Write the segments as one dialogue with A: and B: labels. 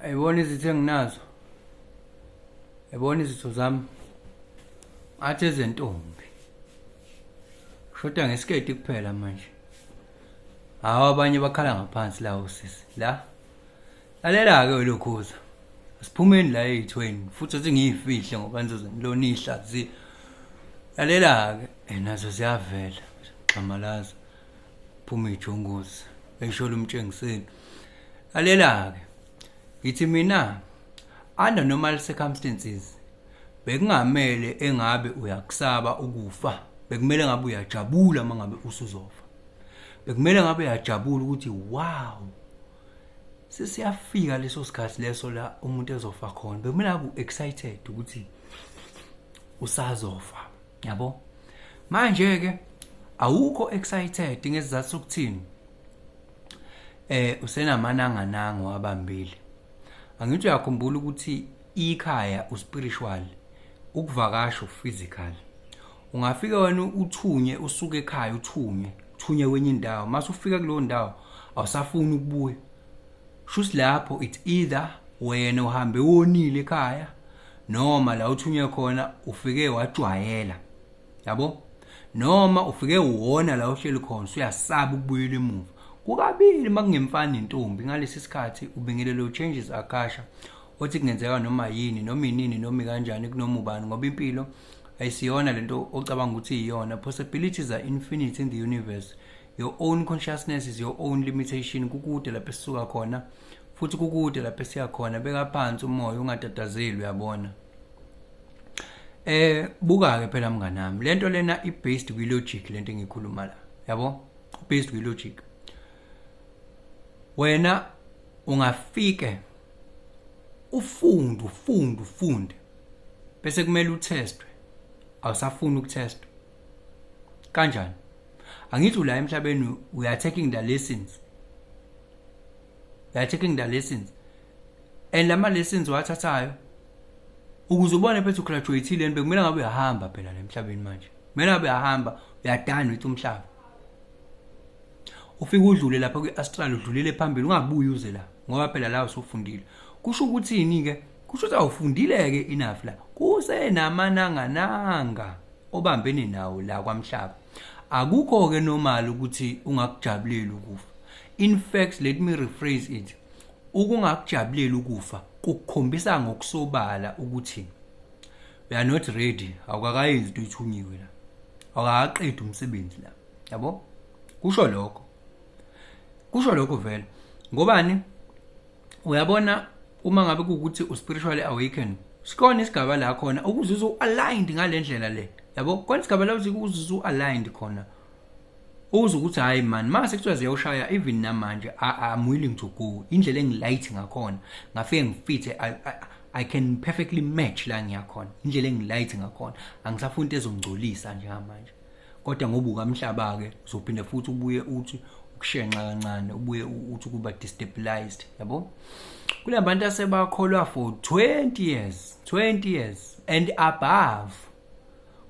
A: Ayibona izitho enginazo. Ayibona izitho zami. Athi ezentombi. Shoda ngesiketi kuphela manje. Hawu abanye bakhala ngaphansi la usisi. La. Lalela ke lokhuza. Asiphumeni la ezithweni futhi athi ngiyifihle ngoba nizozilona ihlazi. Lalela ke nazo ziyavela. Xamalaza. Phuma ijongozi. Eshola umtshengiseni. Lalela ke. Yithi mina under normal circumstances bekungamele engabe uyakusaba ukufa, bekumele ngabe uyajabula mangabe usuzofa. Bekumele ngabe uyajabula ukuthi wow, sesiyafika leso sikhathi leso la umuntu ezofa khona. Bekumele ngabe excited ukuthi usazofa, yabo? Manje ke awukho excited ngesizathu sokuthini usenamananga wabambile. Angithi uyakhumbula ukuthi ikhaya uspiritual, ukuvakasha physical. Ungafika wena uthunye usuke ekhaya uthunye kwenye indawo. Mase ufika kuleyo ndawo awusafuni ukubuya. Shuthi lapho it's either wena uhambe wonile ekhaya noma la uthunye khona ufike wajwayela. Yabo? Noma ufike uwona la uhleli khona uyasaba ukubuyela emuva. Kukabili makungemfana intombi ngalesi sikhathi ubingelelo changes akasha othi kungenzeka noma yini noma inini noma kanjani kunoma ubani ngoba impilo ayisiyona lento ocabanga ukuthi iyona. Possibilities are infinite in the universe. Your own consciousness is your own limitation. Kukude lapho esisuka khona futhi kukude lapho esiya khona. Beka phansi umoya ungatatazeli uyabona. Buka ke phela mnganami lento lena i-based kwi logic lento engikhuluma la. Yabo? Based kwi logic. Wena ungafike ufunde bese kumele utestwe awusafuni ukutestwa kanjani. Angithi la emhlabeni we are taking the lessons, and lama lessons wathathayo ukuze ubone phethe ugraduateile bekumele ngabe uyahamba phela la emhlabeni manje. Kumele ngabe uyahamba uyadana with umhlaba. Ufike udlule lapha kwi-astral udlulele phambili ungabuyi uze la ngoba phela la usufundile. Kusho ukuthi yini ke? Kusho ukuthi awufundile ke enough la. Kusenamananga obambene nawo la kwamhlaba. Akukho ke normal ukuthi ungakujabuleli ukufa. In fact, let me rephrase it. Ukungakujabuleli ukufa kukukhombisa ngokusobala ukuthi we are not ready. Awukakayenzi into ithunyiwe la. Awukaqedi umsebenzi la. Yabo? Kusho lokho vele. Ngobani? Uyabona uma ngabe kuukuthi uspiritually awaken, sikona isigaba la khona ukuze uzu-aligned ngalendlela le. Yabo? Khona isigaba la ukuze uzu-aligned khona. Uze ukuthi hayi man, mase kuthiwa ziyoshaya even namanje I'm willing to go. Indlela engilight ngakhona. Ngafike ngifithe I can perfectly match la ngiyakhona. Indlela engilight ngakhona. Angisafuni into ezongcolisa nje manje. Kodwa ngoba ukamhlaba ke uzophinda futhi ubuye uthi ukushenxa kancane ubuye uthi kuba destabilized. Yabo? Kule bantu asebakholwa for 20 years and above.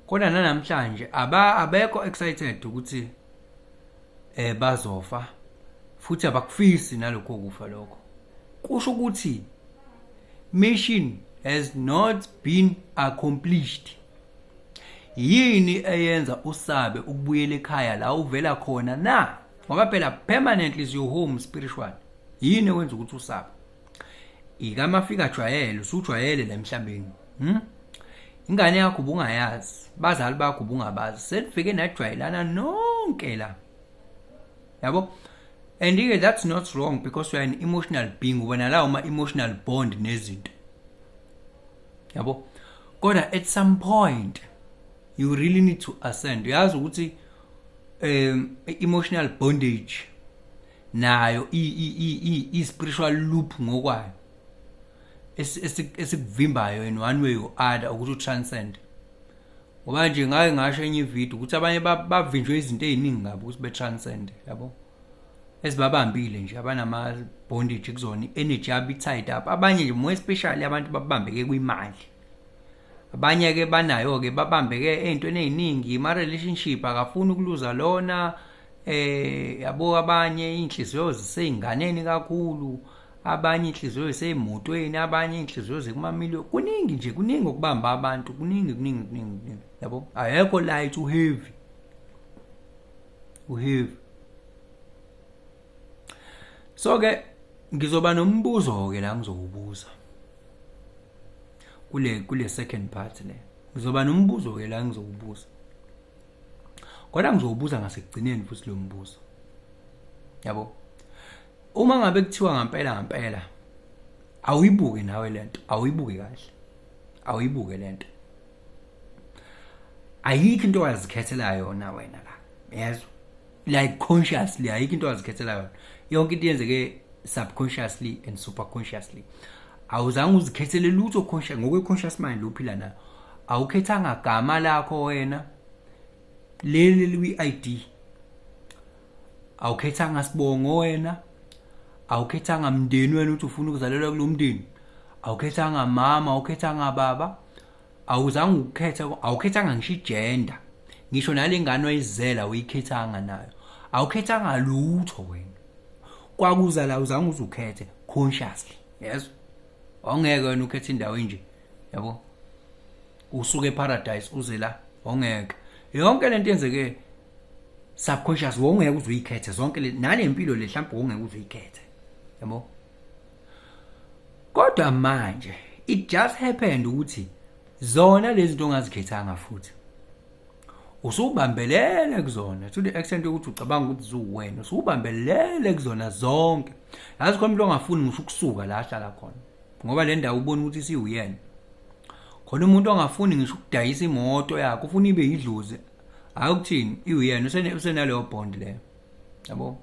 A: Kodwa namhlanje abekho excited ukuthi bazofa futhi abakufisi nalokho kufa lokho. Kusho ukuthi mission has not been accomplished. Yini eyenza usabe ukubuyela ekhaya la uvela khona na? Ngoba phela permanently is your home spiritual. Yini wenza ukuthi usabe? Ikamafika jwayele usujwayele la emhlabeni. Ingane yakho ubungayazi, bazali bakho ubungabazi. Selifike najwayelana nonke la. Yabo? And again, that's not wrong because you are an emotional being. Wena la uma emotional bond nezinto. Yabo? Kodwa at some point you really need to ascend. Uyazi ukuthi emotional bondage nayo i spiritual loop ngokwayo esikuvimbayo in one way or other ukuthi transcend. Ngoba nje ngake ngasho enye video ukuthi abanye bavinjwe izinto eziningi ngabo ukuthi betranscend, yabo? Esibabambile nje abanama bondage kuzona energy yabi tied up. Abanye nje more especially abantu babambeke kwimali. Abanye ke banayo ke babambeke ezintweni eziningi, ama relationship akafuni ukuluza lona yabo. Abanye inhliziyo ziseyinganeni kakhulu, abanye inhliziyo zisey'motweni, abanye inhliziyo zikumamiliyoni. Kuningi nje, kuningi okubamba abantu, kuningi, yabo. Ayekho light, uheavy. So-ke ngizoba nombuzo-ke la ngizowubuza kule second part le. Ngizoba nombuzo-ke la ngizowubuza, kodwa ngizowubuza ngasekugcineni futhi lo mbuzo, yabo. Uma ngabe kuthiwa ngampela awuyibuke nawe lento, awuyibuke kahle, awuyibuke lento. Ayikho into owazikhethela yona wena la, yezwa, like consciously ayikho into owazikhethela yona. Yonke into yenzeke subconsciously and superconsciously. Awuzange uzikhethele lutho conscious, ngokwe-conscious mind uphila nayo. Awukhethanga gama lakho wena leli kwi-ID, awukhethanga sibongo wena, awukhethanga mndeni wena ukuthi ufuna ukuzalelwa kulo mndeni, awukhethanga mama, awukhethanga baba, awuzange ukhethe, awukhethanga ngisho igender, ngisho nale ngane oyizela uyikhethanga nayo, awukhethanga lutho wena. Kwakuza la uzange uzukhethe consciously, yes. Ongeke wena ukhethe indawo enje, yabo. Usuke eparadise uze la, ongeke. Yonke lento yenzeke subconscious, wongeke uzuyikhethe zonke le nale impilo le, mhlawumbe wongeke uzuyikhethe, yabo. Kodwa manje it just happened ukuthi zona lezi zinto ongazikhethanga futhi usubambelele kuzona to the extent yokuthi ucabanga ukuthi zuwena, usubambelele kuzona zonke. Yazi khona umuntu ongafuni ngisho ukusuka la ahlala khona, ngoba le ndawo ubona ukuthi isiwuyena. Khona umuntu ongafuni ngisho ukudayisa imoto yakhe, ufuna ibe yidlozi, akuthini iwuyena, usenaleyo bond leyo, yabo.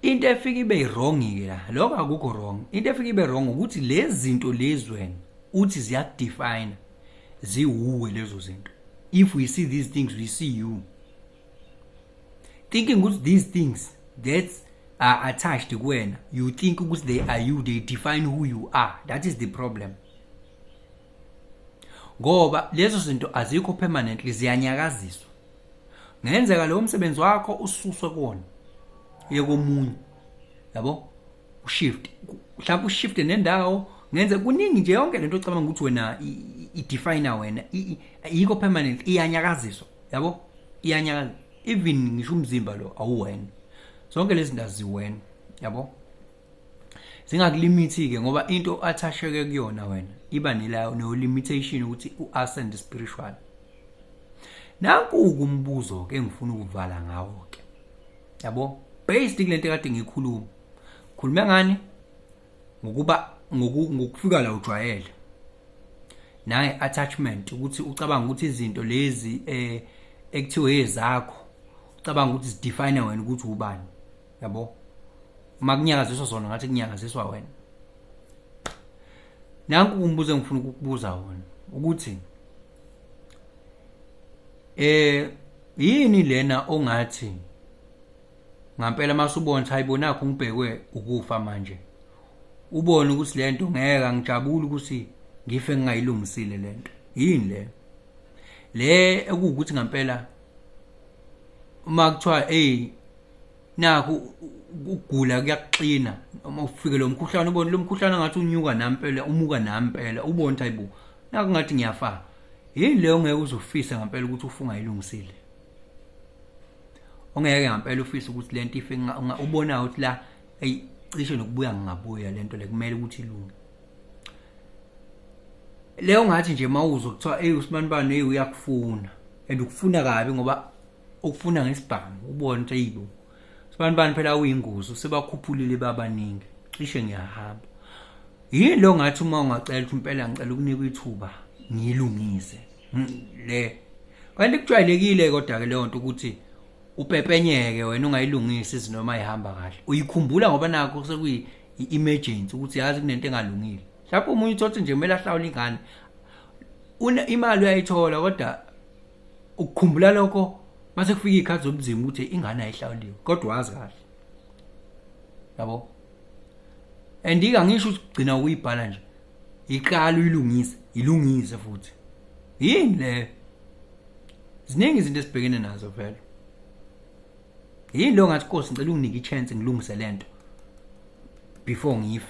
A: Into efika ibe wrong ke la, lokho akukho wrong. Into efika ibe wrong ukuthi lezi zinto lezi wena uthi ziyakudefine, ziwuwe lezo zinto. If we see these things, we see you. Thinking ukuthi these things that are attached to kuwena, you think ukuthi they are you, they define who you are. That is the problem. Ngoba lezo zinto azikho permanently, ziyanyakaziswa. Ngenzeka lo msebenzi wakho ususwe kuwona yekomunye, yabo. Ushift, mhlawumbe ushift nendawo, ngenze kuningi nje yonke lento ocabanga ukuthi wena i-define wena ayikho permanent, iyanyakaziswa, yabo. Iyanyakaziswa, even ngisho umzimba lo awuwena, zonke lezi zinto aziwena, yabo. Zingakulimithi ke ngoba into attacheke kuyona wena iba no limitation ukuthi u-ascend spiritual. Nanku umbuzo ke ngifuna ukuvala ngawo ke, yabo. Basically lento kade ngikhuluma ngani ngokuba ngokufika la ujwayele naye attachment, ukuthi ucabanga ukuthi izinto lezi ekuthiwe ezakho, ucabanga ukuthi zidefine wena ukuthi ubani, yabo. Makunyakaziswa zona ngathi kunyakaziswa wena. Nanku umbuzo engifuna ukukubuza wona ukuthi yini lena ongathi ngampela masubona hayibona nakho ngibhekwe ukufa manje, ubone ukuthi lento ngeke ngijabule ukuthi ngife ngingayilungisile lento. Yini le ekuwukuthi ngampela uma kuthiwa nakho ukugula kuyakuxina, uma ufike lo mkhuhlane ubone lo mkhuhlane ngathi unyuka nampela, umuka nampela, ubone ukuthi hayibo nakho ngathi ngiyafa. Yini le ongeke uzufisa ngampela ukuthi ufunga yilungisile? Ongeke ngampela ufisa ukuthi lento ife ubona ukuthi la cishe nokubuya ngingabuya lento le kumele ukuthi ilunge. Leyo ngathi nje mawuzo kuthiwa usibanibani uyakufuna, and ukufuna kabi ngoba ukufuna ngesibhamu, ubone ukuthi hayibo sibanibani phela uyingozi, usebakhuphulile babaningi, cishe ngiyahamba. Yini lo ngathi uma ungacela ukuthi impela ngicela ukunika ithuba ngilungise le. Kanti kujwayelekile kodwa ke leyo nto ukuthi upepenyeke wena ungayilungisi izinto noma ihamba kahle. Uyikhumbula ngoba nakho sekuyi emergency ukuthi yazi kunento engalungile. Mhlawumbe umunye uthothi nje kumele ahlawule ingane, imali uyayithola kodwa ukukhumbula lokho mase kufika ikhathi zobuzima ukuthi ingane ayihlawuliwe, kodwa wazi kahle, yabo. Andika ngisho ukugcina ukuyibhala nje, iqala ilungise futhi. Yini le? Ziningi izinto esibhekene nazo vele. Yini lo ngathi Nkosi ngicela unginike ichance ngilungise lento. before ngife.